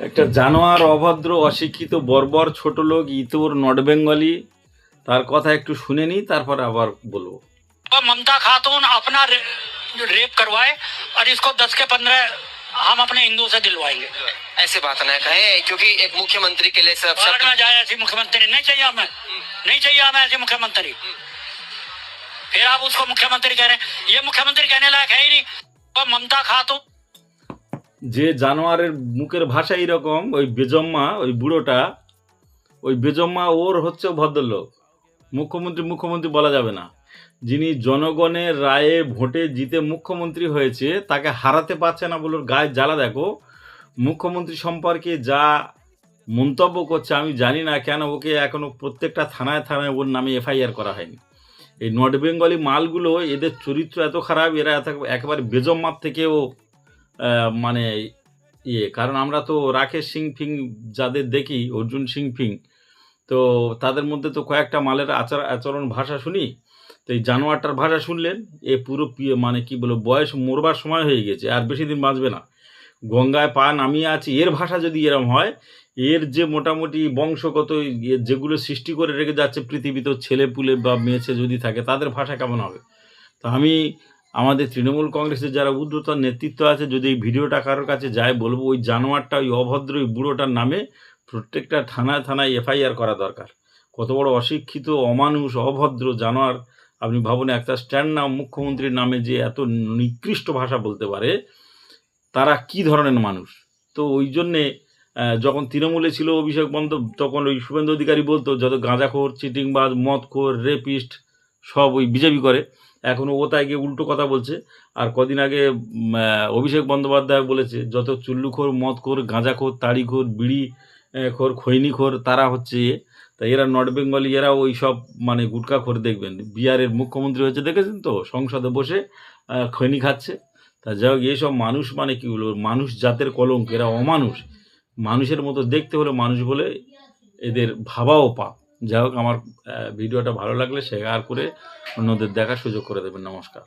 একটা জানোয়ার, অভদ্র, অশিক্ষিত, বর্বর, ছোট লোক, ইতর, নট বেঙ্গলি, তার কথা একটু শুনে নি, তারপর আবার বলবো। ममता खातून अपना रेप करवाए और इसको 10 के 15 हम अपने हिंदू से दिलवाएंगे। ऐसे बात ना कहे, क्योंकि एक मुख्यमंत्री के लिए सब भारत में जाए ऐसी मुख्यमंत्री नहीं चाहिए हमें, नहीं चाहिए हमें ऐसी मुख्यमंत्री। फिर आप उसको मुख्यमंत्री कह रहे हैं, ये मुख्यमंत्री कहने लायक है ही नहीं। तो ममता खातून যে জানোয়ারের মুখের ভাষা এইরকম, ওই বেজম্মা, ওই বুড়োটা, ওই বেজম্মা ওর হচ্ছে ভদ্রলোক। মুখ্যমন্ত্রী বলা যাবে না। যিনি জনগণের রায়ে ভোটে জিতে মুখ্যমন্ত্রী হয়েছে, তাকে হারাতে পারছে না বলে ওর গায়ে জ্বালা। দেখো, মুখ্যমন্ত্রী সম্পর্কে যা মন্তব্য করছে, আমি জানি না কেন ওকে এখনো প্রত্যেকটা থানায় ওর নামে এফআইআর করা হয়নি। এই নর্থ বেঙ্গলি মালগুলো, এদের চরিত্র এত খারাপ, এরা একেবারে বেজম্মার থেকেও মানে কারণ আমরা তো রাকেশ সিং ফিং যাদের দেখি, অর্জুন সিং ফিং, তো তাদের মধ্যে তো কয়েকটা মালের আচরণ ভাষা শুনি। তো এই জানোয়ারটার ভাষা শুনলেন, এ পুরো মানে কি বলবো, বয়স মরবার সময় হয়ে গেছে, আর বেশি দিন বাঁচবে না। গঙ্গায় পা নামিয়ে আছে। এর ভাষা যদি এরম হয়, এর যে মোটামুটি বংশগত যেগুলো সৃষ্টি করে রেখে যাচ্ছে পৃথিবীতে, ছেলে পুলে বা মেয়েছে যদি থাকে, তাদের ভাষা কেমন হবে? তো আমি আমাদের তৃণমূল কংগ্রেসের যারা ঊর্ধ্বতন নেতৃত্ব আছে, যদি এই ভিডিওটা কারোর কাছে যায়, বলবো ওই জানোয়ারটা, ওই অভদ্র, ওই বুড়োটার নামে প্রত্যেকটা থানায় এফআইআর করা দরকার। কত বড় অশিক্ষিত, অমানুষ, অভদ্র জানোয়ার! আপনি ভাবুন, একটা স্ট্যান্ড নাম মুখ্যমন্ত্রীর নামে যে এত নিকৃষ্ট ভাষা বলতে পারে, তারা কি ধরনের মানুষ? তো ওই জন্যে যখন তৃণমূলে ছিল অভিষেক তখন ওই শুভেন্দু অধিকারী বলতো যত গাঁজাখোর, চিটিংবাজ, মদখোর, রেপিস্ট সব ওই বিজেপি করে। এখন ও তাই গিয়ে উল্টো কথা বলছে। আর কদিন আগে অভিষেক বন্দ্যোপাধ্যায় বলেছে যত চুল্লুখোর, মদখোর, গাঁজাখোর, তাড়িখোর, বিড়ি খোর, খৈনিখোর, তারা হচ্ছে তা এরা নর্থ বেঙ্গলি, এরা ওই সব মানে গুটখাখোর। দেখবেন বিহারের মুখ্যমন্ত্রী হয়েছে, দেখেছেন তো, সংসদে বসে খৈনি খাচ্ছে। তা যাই হোক, এইসব মানুষ মানে কি বলবো, মানুষ জাতের কলঙ্ক, এরা অমানুষ। মানুষের মতো দেখতে হলে মানুষ বলে এদের ভাবাও পাপ। যাই হোক, আমার ভিডিওটা ভালো লাগলে শেয়ার করে অন্যদের দেখার সুযোগ করে দেবেন। নমস্কার।